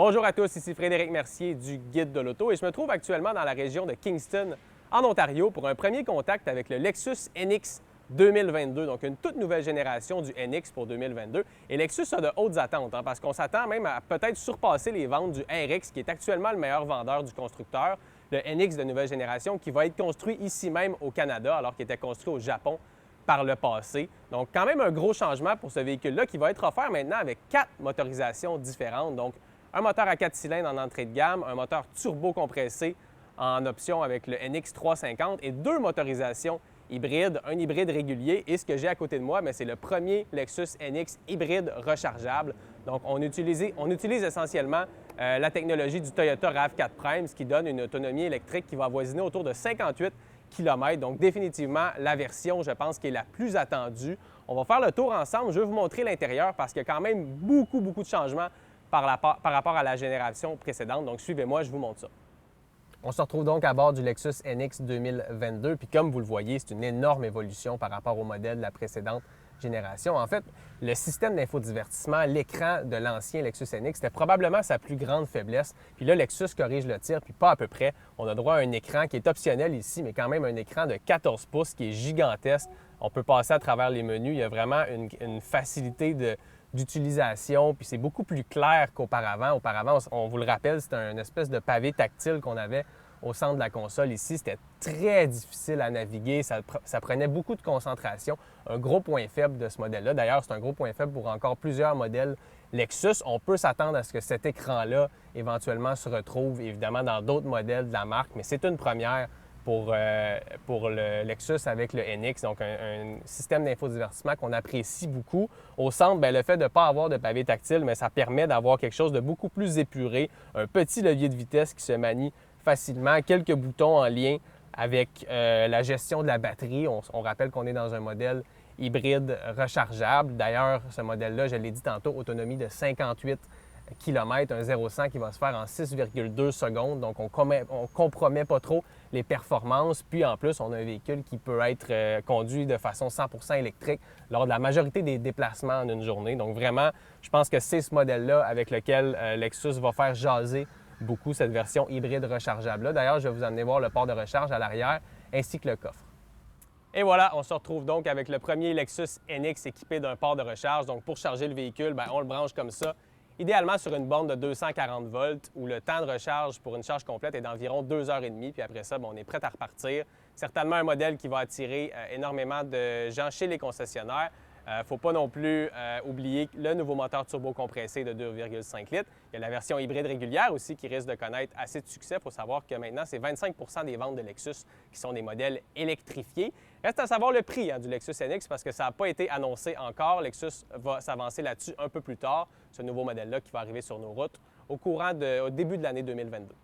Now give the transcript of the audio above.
Bonjour à tous, ici Frédéric Mercier du Guide de l'Auto et je me trouve actuellement dans la région de Kingston, en Ontario, pour un premier contact avec le Lexus NX 2022, donc une toute nouvelle génération du NX pour 2022. Et Lexus a de hautes attentes, parce qu'on s'attend même à peut-être surpasser les ventes du RX, qui est actuellement le meilleur vendeur du constructeur, le NX de nouvelle génération, qui va être construit ici même au Canada, alors qu'il était construit au Japon par le passé. Donc, quand même un gros changement pour ce véhicule-là qui va être offert maintenant avec 4 motorisations différentes. Donc, un moteur à 4 cylindres en entrée de gamme, un moteur turbo compressé en option avec le NX 350 et 2 motorisations hybrides, un hybride régulier. Et ce que j'ai à côté de moi, c'est le premier Lexus NX hybride rechargeable. Donc, on utilise essentiellement la technologie du Toyota RAV4 Prime, ce qui donne une autonomie électrique qui va avoisiner autour de 58 km. Donc, définitivement, la version, je pense, qui est la plus attendue. On va faire le tour ensemble. Je vais vous montrer l'intérieur parce qu'il y a quand même beaucoup de changements par rapport à la génération précédente. Donc, suivez-moi, je vous montre ça. On se retrouve donc à bord du Lexus NX 2022. Puis comme vous le voyez, c'est une énorme évolution par rapport au modèle de la précédente génération. En fait, le système d'infodivertissement, l'écran de l'ancien Lexus NX, c'était probablement sa plus grande faiblesse. Puis là, Lexus corrige le tir, puis pas à peu près. On a droit à un écran qui est optionnel ici, mais quand même un écran de 14 pouces qui est gigantesque. On peut passer à travers les menus. Il y a vraiment une facilité d'utilisation, puis c'est beaucoup plus clair qu'auparavant. Auparavant, on vous le rappelle, c'était une espèce de pavé tactile qu'on avait au centre de la console. Ici, c'était très difficile à naviguer, ça prenait beaucoup de concentration. Un gros point faible de ce modèle-là. D'ailleurs, c'est un gros point faible pour encore plusieurs modèles Lexus. On peut s'attendre à ce que cet écran-là, éventuellement, se retrouve évidemment dans d'autres modèles de la marque, mais c'est une première pour le Lexus avec le NX, donc un système d'infodivertissement qu'on apprécie beaucoup. Au centre, le fait de ne pas avoir de pavé tactile, mais ça permet d'avoir quelque chose de beaucoup plus épuré, un petit levier de vitesse qui se manie facilement, quelques boutons en lien avec la gestion de la batterie. On rappelle qu'on est dans un modèle hybride rechargeable. D'ailleurs, ce modèle-là, je l'ai dit tantôt, autonomie de 58 km, un 0-100 qui va se faire en 6,2 secondes. Donc, on ne compromet pas trop les performances. Puis, en plus, on a un véhicule qui peut être conduit de façon 100% électrique lors de la majorité des déplacements en une journée. Donc, vraiment, je pense que c'est ce modèle-là avec lequel Lexus va faire jaser beaucoup cette version hybride rechargeable-là. D'ailleurs, je vais vous amener voir le port de recharge à l'arrière ainsi que le coffre. Et voilà, on se retrouve donc avec le premier Lexus NX équipé d'un port de recharge. Donc, pour charger le véhicule, on le branche comme ça. Idéalement sur une borne de 240 volts où le temps de recharge pour une charge complète est d'environ 2h30. Puis après ça, on est prêt à repartir. Certainement un modèle qui va attirer énormément de gens chez les concessionnaires. Il ne faut pas non plus oublier le nouveau moteur turbo compressé de 2,5 litres. Il y a la version hybride régulière aussi qui risque de connaître assez de succès. Il faut savoir que maintenant, c'est 25 des ventes de Lexus qui sont des modèles électrifiés. Reste à savoir le prix du Lexus NX parce que ça n'a pas été annoncé encore. Lexus va s'avancer là-dessus un peu plus tard, ce nouveau modèle-là qui va arriver sur nos routes au début de l'année 2022.